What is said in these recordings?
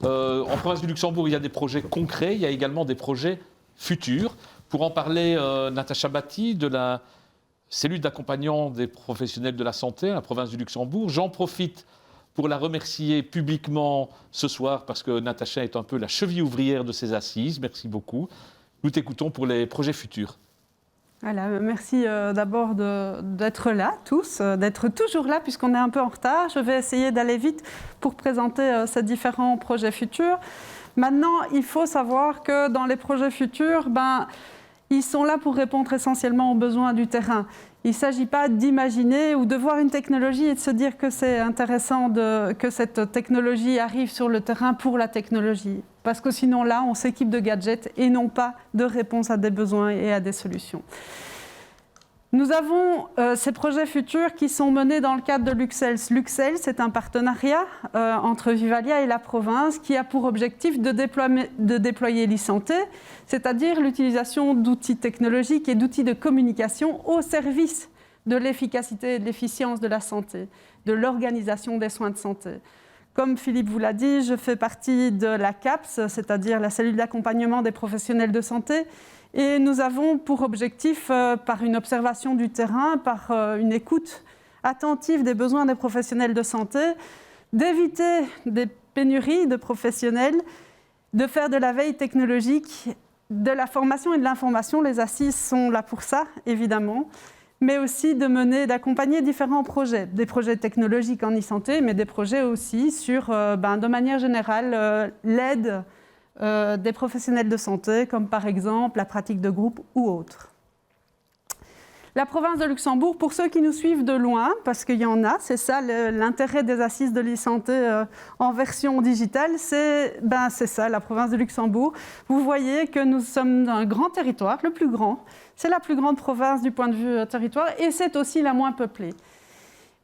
En province du Luxembourg, il y a des projets concrets, il y a également des projets futurs. Pour en parler, Natacha Batti de la cellule d'accompagnement des professionnels de la santé à la province du Luxembourg. J'en profite pour la remercier publiquement ce soir parce que Natacha est un peu la cheville ouvrière de ces assises. Merci beaucoup. Nous t'écoutons pour les projets futurs. Voilà, merci d'abord d'être là, tous, d'être toujours là puisqu'on est un peu en retard. Je vais essayer d'aller vite pour présenter ces différents projets futurs. Maintenant, il faut savoir que dans les projets futurs, ils sont là pour répondre essentiellement aux besoins du terrain. Il ne s'agit pas d'imaginer ou de voir une technologie et de se dire que c'est intéressant que cette technologie arrive sur le terrain pour la technologie. Parce que sinon là, on s'équipe de gadgets et non pas de réponses à des besoins et à des solutions. Nous avons ces projets futurs qui sont menés dans le cadre de Luxels. Luxels, c'est un partenariat entre Vivalia et la province qui a pour objectif de déployer l'e-santé, c'est-à-dire l'utilisation d'outils technologiques et d'outils de communication au service de l'efficacité et de l'efficience de la santé, de l'organisation des soins de santé. Comme Philippe vous l'a dit, je fais partie de la CAPS, c'est-à-dire la cellule d'accompagnement des professionnels de santé. Et nous avons pour objectif, par une observation du terrain, par une écoute attentive des besoins des professionnels de santé, d'éviter des pénuries de professionnels, de faire de la veille technologique, de la formation et de l'information. Les assises sont là pour ça, évidemment, mais aussi d'accompagner différents projets, des projets technologiques en e-santé, mais des projets aussi sur, de manière générale, l'aide des professionnels de santé, comme par exemple la pratique de groupe ou autre. La province de Luxembourg, pour ceux qui nous suivent de loin, parce qu'il y en a, c'est ça l'intérêt des assises de l'e-santé en version digitale, c'est ça, la province de Luxembourg. Vous voyez que nous sommes dans un grand territoire, le plus grand. C'est la plus grande province du point de vue territoire et c'est aussi la moins peuplée.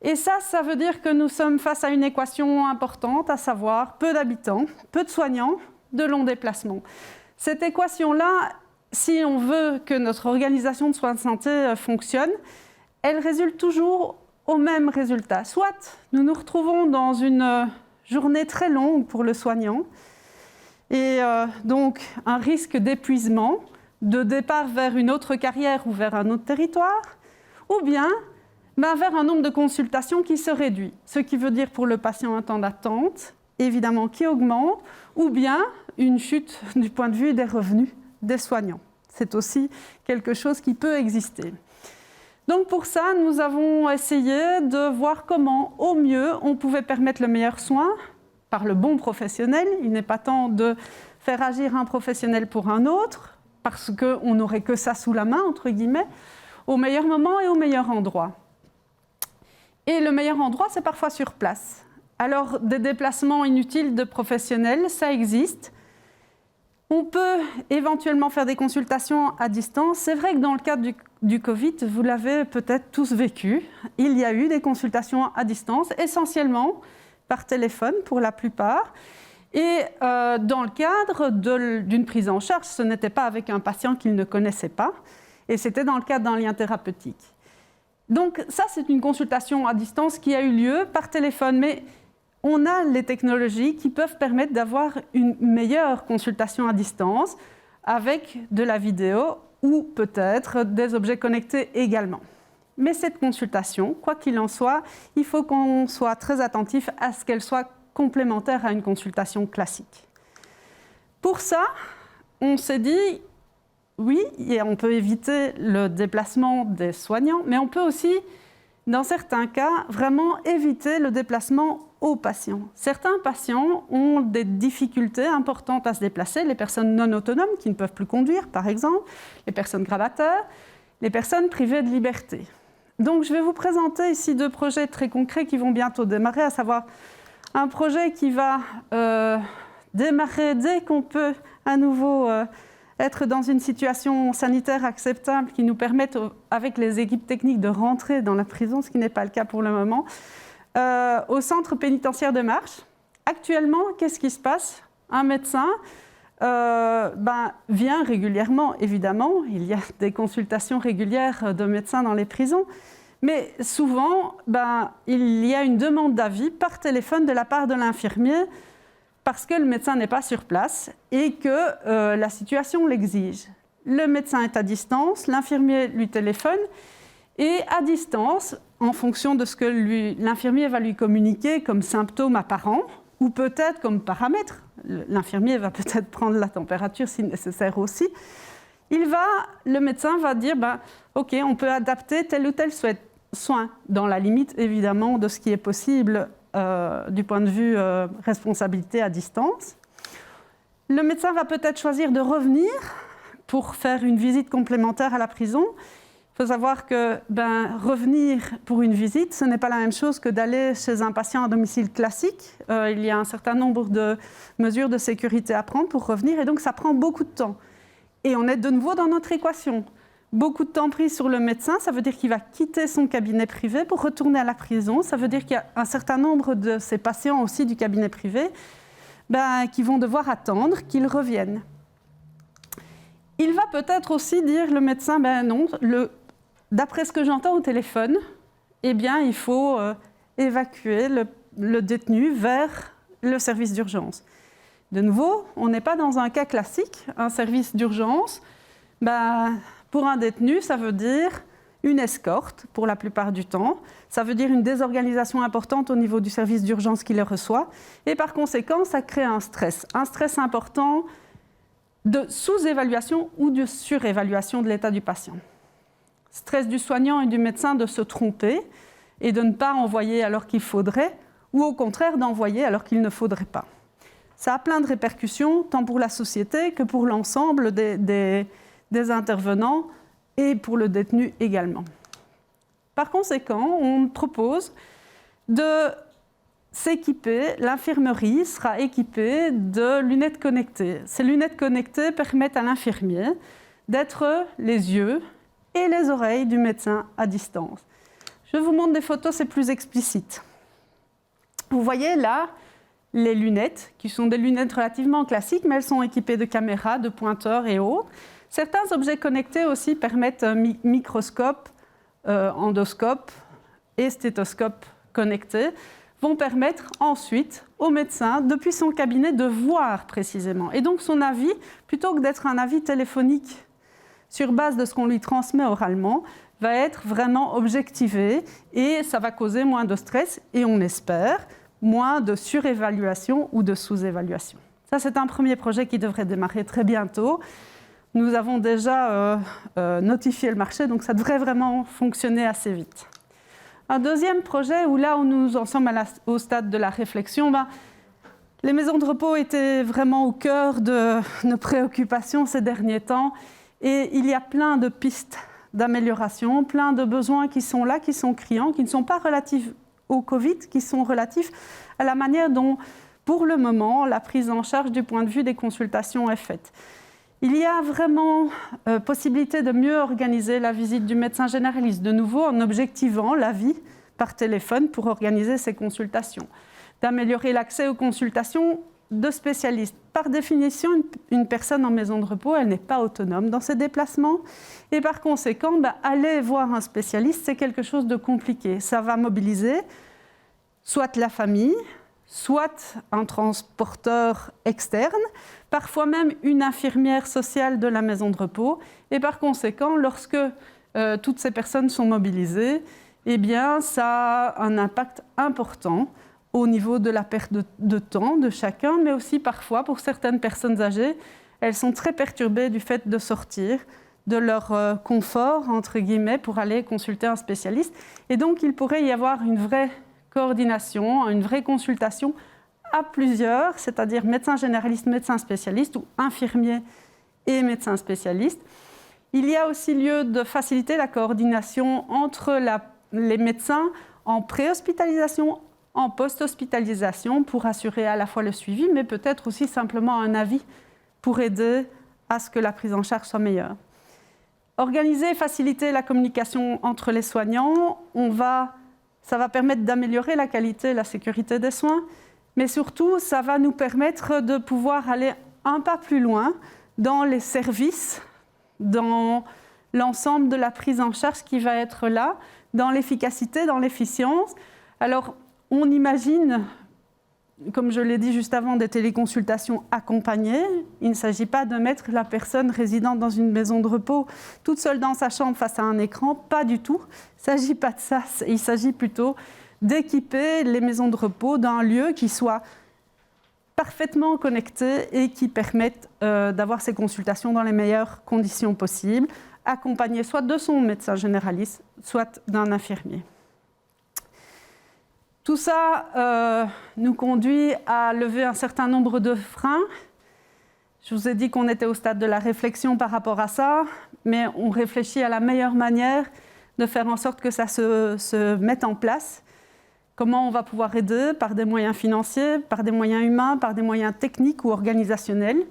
Et ça veut dire que nous sommes face à une équation importante, à savoir peu d'habitants, peu de soignants, de longs déplacements. Cette équation-là, si on veut que notre organisation de soins de santé fonctionne, elle résulte toujours au même résultat. Soit nous nous retrouvons dans une journée très longue pour le soignant, et donc un risque d'épuisement, de départ vers une autre carrière ou vers un autre territoire, ou bien vers un nombre de consultations qui se réduit, ce qui veut dire pour le patient un temps d'attente, évidemment qui augmente, ou bien une chute du point de vue des revenus des soignants. C'est aussi quelque chose qui peut exister. Donc pour ça, nous avons essayé de voir comment, au mieux, on pouvait permettre le meilleur soin par le bon professionnel. Il n'est pas temps de faire agir un professionnel pour un autre, parce qu'on n'aurait que ça sous la main, entre guillemets, au meilleur moment et au meilleur endroit. Et le meilleur endroit, c'est parfois sur place. Alors, des déplacements inutiles de professionnels, ça existe. On peut éventuellement faire des consultations à distance. C'est vrai que dans le cadre du Covid, vous l'avez peut-être tous vécu, il y a eu des consultations à distance, essentiellement par téléphone pour la plupart. Et dans le cadre d'une prise en charge, ce n'était pas avec un patient qu'il ne connaissait pas, et c'était dans le cadre d'un lien thérapeutique. Donc ça, c'est une consultation à distance qui a eu lieu par téléphone, mais on a les technologies qui peuvent permettre d'avoir une meilleure consultation à distance avec de la vidéo ou peut-être des objets connectés également. Mais cette consultation, quoi qu'il en soit, il faut qu'on soit très attentif à ce qu'elle soit complémentaire à une consultation classique. Pour ça, on s'est dit, oui, on peut éviter le déplacement des soignants, mais on peut aussi, dans certains cas, vraiment éviter le déplacement aux patients. Certains patients ont des difficultés importantes à se déplacer, les personnes non autonomes qui ne peuvent plus conduire, par exemple, les personnes gravataires, les personnes privées de liberté. Donc, je vais vous présenter ici deux projets très concrets qui vont bientôt démarrer, à savoir un projet qui va démarrer dès qu'on peut à nouveau être dans une situation sanitaire acceptable qui nous permette, avec les équipes techniques, de rentrer dans la prison, ce qui n'est pas le cas pour le moment, au centre pénitentiaire de Marche. Actuellement, qu'est-ce qui se passe? Un médecin vient régulièrement, évidemment, il y a des consultations régulières de médecins dans les prisons, mais souvent, il y a une demande d'avis par téléphone de la part de l'infirmier parce que le médecin n'est pas sur place et que la situation l'exige. Le médecin est à distance, l'infirmier lui téléphone et à distance, en fonction de ce que l'infirmier va lui communiquer comme symptômes apparents ou peut-être comme paramètres, l'infirmier va peut-être prendre la température si nécessaire aussi, le médecin va dire ok, on peut adapter tel ou tel soin, dans la limite évidemment de ce qui est possible du point de vue responsabilité à distance. Le médecin va peut-être choisir de revenir pour faire une visite complémentaire à la prison. Il faut savoir que revenir pour une visite, ce n'est pas la même chose que d'aller chez un patient à domicile classique. Il y a un certain nombre de mesures de sécurité à prendre pour revenir et donc ça prend beaucoup de temps. Et on est de nouveau dans notre équation. Beaucoup de temps pris sur le médecin, ça veut dire qu'il va quitter son cabinet privé pour retourner à la prison. Ça veut dire qu'il y a un certain nombre de ces patients aussi du cabinet privé qui vont devoir attendre qu'ils reviennent. Il va peut-être aussi dire, le médecin, non, d'après ce que j'entends au téléphone, il faut évacuer le détenu vers le service d'urgence. De nouveau, on n'est pas dans un cas classique. Un service d'urgence, pour un détenu, ça veut dire une escorte pour la plupart du temps. Ça veut dire une désorganisation importante au niveau du service d'urgence qui le reçoit. Et par conséquent, ça crée un stress important de sous-évaluation ou de surévaluation de l'état du patient. Stress du soignant et du médecin de se tromper et de ne pas envoyer alors qu'il faudrait, ou au contraire d'envoyer alors qu'il ne faudrait pas. Ça a plein de répercussions, tant pour la société que pour l'ensemble des intervenants et pour le détenu également. Par conséquent, on propose de s'équiper, l'infirmerie sera équipée de lunettes connectées. Ces lunettes connectées permettent à l'infirmier d'être les yeux et les oreilles du médecin à distance. Je vous montre des photos, c'est plus explicite. Vous voyez là les lunettes, qui sont des lunettes relativement classiques, mais elles sont équipées de caméras, de pointeurs et autres. Certains objets connectés aussi permettent microscope, endoscope et stéthoscope connectés, vont permettre ensuite au médecin, depuis son cabinet, de voir précisément. Et donc son avis, plutôt que d'être un avis téléphonique sur base de ce qu'on lui transmet oralement, va être vraiment objectivé et ça va causer moins de stress et on espère moins de surévaluation ou de sous-évaluation. Ça, c'est un premier projet qui devrait démarrer très bientôt. Nous avons déjà notifié le marché, donc ça devrait vraiment fonctionner assez vite. Un deuxième projet où là, nous en sommes au stade de la réflexion, les maisons de repos étaient vraiment au cœur de nos préoccupations ces derniers temps et il y a plein de pistes d'amélioration, plein de besoins qui sont là, qui sont criants, qui ne sont pas relatifs au Covid, qui sont relatifs à la manière dont, pour le moment, la prise en charge du point de vue des consultations est faite. Il y a vraiment possibilité de mieux organiser la visite du médecin généraliste, de nouveau en objectivant l'avis par téléphone pour organiser ces consultations, d'améliorer l'accès aux consultations de spécialistes. Par définition, une personne en maison de repos, elle n'est pas autonome dans ses déplacements et par conséquent, aller voir un spécialiste, c'est quelque chose de compliqué. Ça va mobiliser soit la famille, soit un transporteur externe, parfois même une infirmière sociale de la maison de repos. Et par conséquent, lorsque toutes ces personnes sont mobilisées, ça a un impact important au niveau de la perte de temps de chacun, mais aussi parfois, pour certaines personnes âgées, elles sont très perturbées du fait de sortir de leur confort, entre guillemets, pour aller consulter un spécialiste. Et donc, il pourrait y avoir une vraie coordination, une vraie consultation à plusieurs, c'est-à-dire médecin généraliste, médecin spécialiste ou infirmier et médecin spécialiste. Il y a aussi lieu de faciliter la coordination entre les médecins en pré-hospitalisation, en post-hospitalisation pour assurer à la fois le suivi, mais peut-être aussi simplement un avis pour aider à ce que la prise en charge soit meilleure. Organiser et faciliter la communication entre les soignants, ça va permettre d'améliorer la qualité et la sécurité des soins, mais surtout, ça va nous permettre de pouvoir aller un pas plus loin dans les services, dans l'ensemble de la prise en charge qui va être là, dans l'efficacité, dans l'efficience. Alors, on imagine comme je l'ai dit juste avant, des téléconsultations accompagnées. Il ne s'agit pas de mettre la personne résidente dans une maison de repos toute seule dans sa chambre face à un écran, pas du tout. Il ne s'agit pas de ça, il s'agit plutôt d'équiper les maisons de repos d'un lieu qui soit parfaitement connecté et qui permette d'avoir ces consultations dans les meilleures conditions possibles, accompagné soit de son médecin généraliste, soit d'un infirmier. Tout ça nous conduit à lever un certain nombre de freins. Je vous ai dit qu'on était au stade de la réflexion par rapport à ça, mais on réfléchit à la meilleure manière de faire en sorte que ça se mette en place. Comment on va pouvoir aider par des moyens financiers, par des moyens humains, par des moyens techniques ou organisationnels.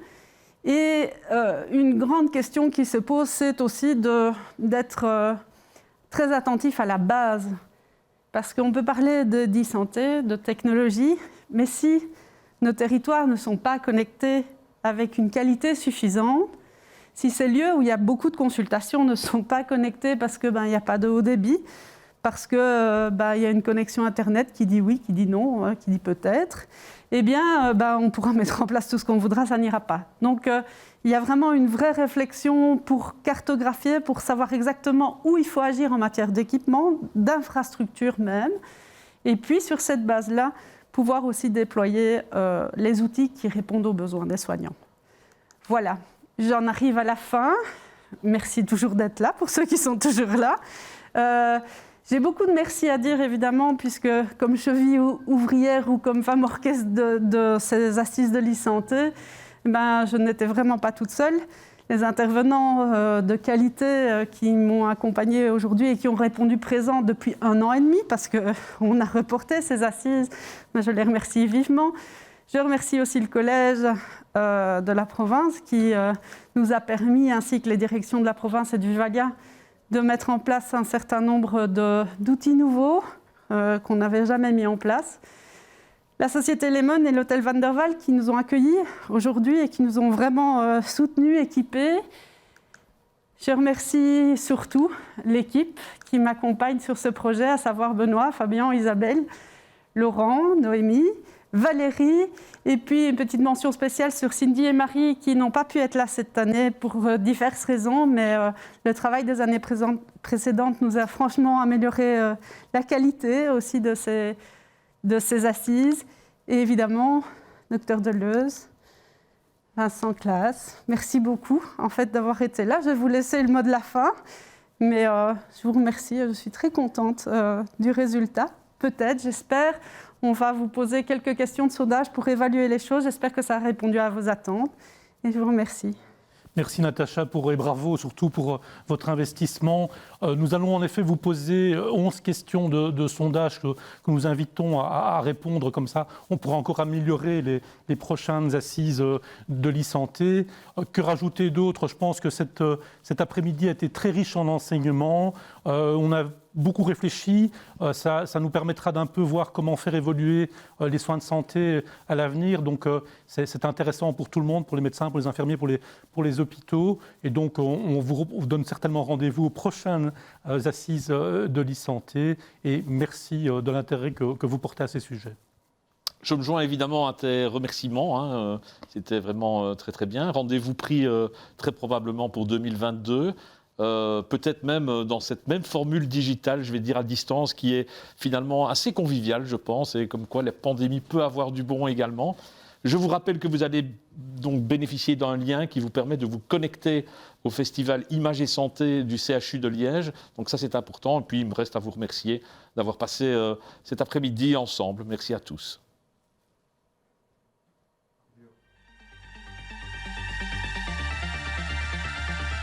Et une grande question qui se pose, c'est aussi d'être très attentif à la base. Parce qu'on peut parler d'e-santé, de technologie, mais si nos territoires ne sont pas connectés avec une qualité suffisante, si ces lieux où il y a beaucoup de consultations ne sont pas connectés parce qu'il n'y a pas de haut débit, parce qu'il y a une connexion Internet qui dit oui, qui dit non, qui dit peut-être, eh bien, on pourra mettre en place tout ce qu'on voudra, ça n'ira pas. Donc, il y a vraiment une vraie réflexion pour cartographier, pour savoir exactement où il faut agir en matière d'équipement, d'infrastructure même, et puis sur cette base-là, pouvoir aussi déployer les outils qui répondent aux besoins des soignants. Voilà, j'en arrive à la fin. Merci toujours d'être là, pour ceux qui sont toujours là. J'ai beaucoup de merci à dire, évidemment, puisque comme cheville ouvrière ou comme femme orchestre de ces assises de l'e-santé, je n'étais vraiment pas toute seule. Les intervenants de qualité qui m'ont accompagnée aujourd'hui et qui ont répondu présents depuis 1 an et demi, parce qu'on a reporté ces assises, je les remercie vivement. Je remercie aussi le collège de la province qui nous a permis, ainsi que les directions de la province et du Valais, de mettre en place un certain nombre d'outils nouveaux qu'on n'avait jamais mis en place. La société Lemon et l'hôtel Van der Waal qui nous ont accueillis aujourd'hui et qui nous ont vraiment soutenus, équipés. Je remercie surtout l'équipe qui m'accompagne sur ce projet, à savoir Benoît, Fabien, Isabelle, Laurent, Noémie, Valérie, et puis une petite mention spéciale sur Cindy et Marie qui n'ont pas pu être là cette année pour diverses raisons, mais le travail des années précédentes nous a franchement amélioré la qualité aussi de ces assises. Et évidemment, Dr Deleuze, Vincent Claes, merci beaucoup en fait d'avoir été là. Je vais vous laisser le mot de la fin, mais je vous remercie, je suis très contente du résultat. Peut-être, j'espère. On va vous poser quelques questions de sondage pour évaluer les choses. J'espère que ça a répondu à vos attentes. Et je vous remercie. Merci Natacha et bravo surtout pour votre investissement. Nous allons en effet vous poser 11 questions de sondage que nous invitons à répondre comme ça. On pourra encore améliorer les prochaines assises de l'e-santé. Que rajouter d'autre? Je pense que cet après-midi a été très riche en enseignements. On a beaucoup réfléchi, ça nous permettra d'un peu voir comment faire évoluer les soins de santé à l'avenir. Donc c'est intéressant pour tout le monde, pour les médecins, pour les infirmiers, pour les hôpitaux. Et donc on vous donne certainement rendez-vous aux prochaines assises de l'e-santé. Et merci de l'intérêt que vous portez à ces sujets. Je me joins évidemment à tes remerciements. C'était vraiment très très bien. Rendez-vous pris très probablement pour 2022. Peut-être même dans cette même formule digitale, je vais dire à distance, qui est finalement assez conviviale, je pense, et comme quoi la pandémie peut avoir du bon également. Je vous rappelle que vous allez donc bénéficier d'un lien qui vous permet de vous connecter au festival Images et Santé du CHU de Liège. Donc ça, c'est important. Et puis, il me reste à vous remercier d'avoir passé cet après-midi ensemble. Merci à tous.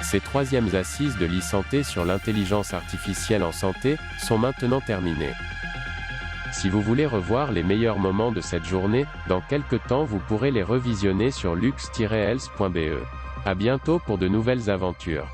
Ces 3e assises de l'e-santé sur l'intelligence artificielle en santé sont maintenant terminées. Si vous voulez revoir les meilleurs moments de cette journée, dans quelques temps vous pourrez les revisionner sur lux-health.be. À bientôt pour de nouvelles aventures.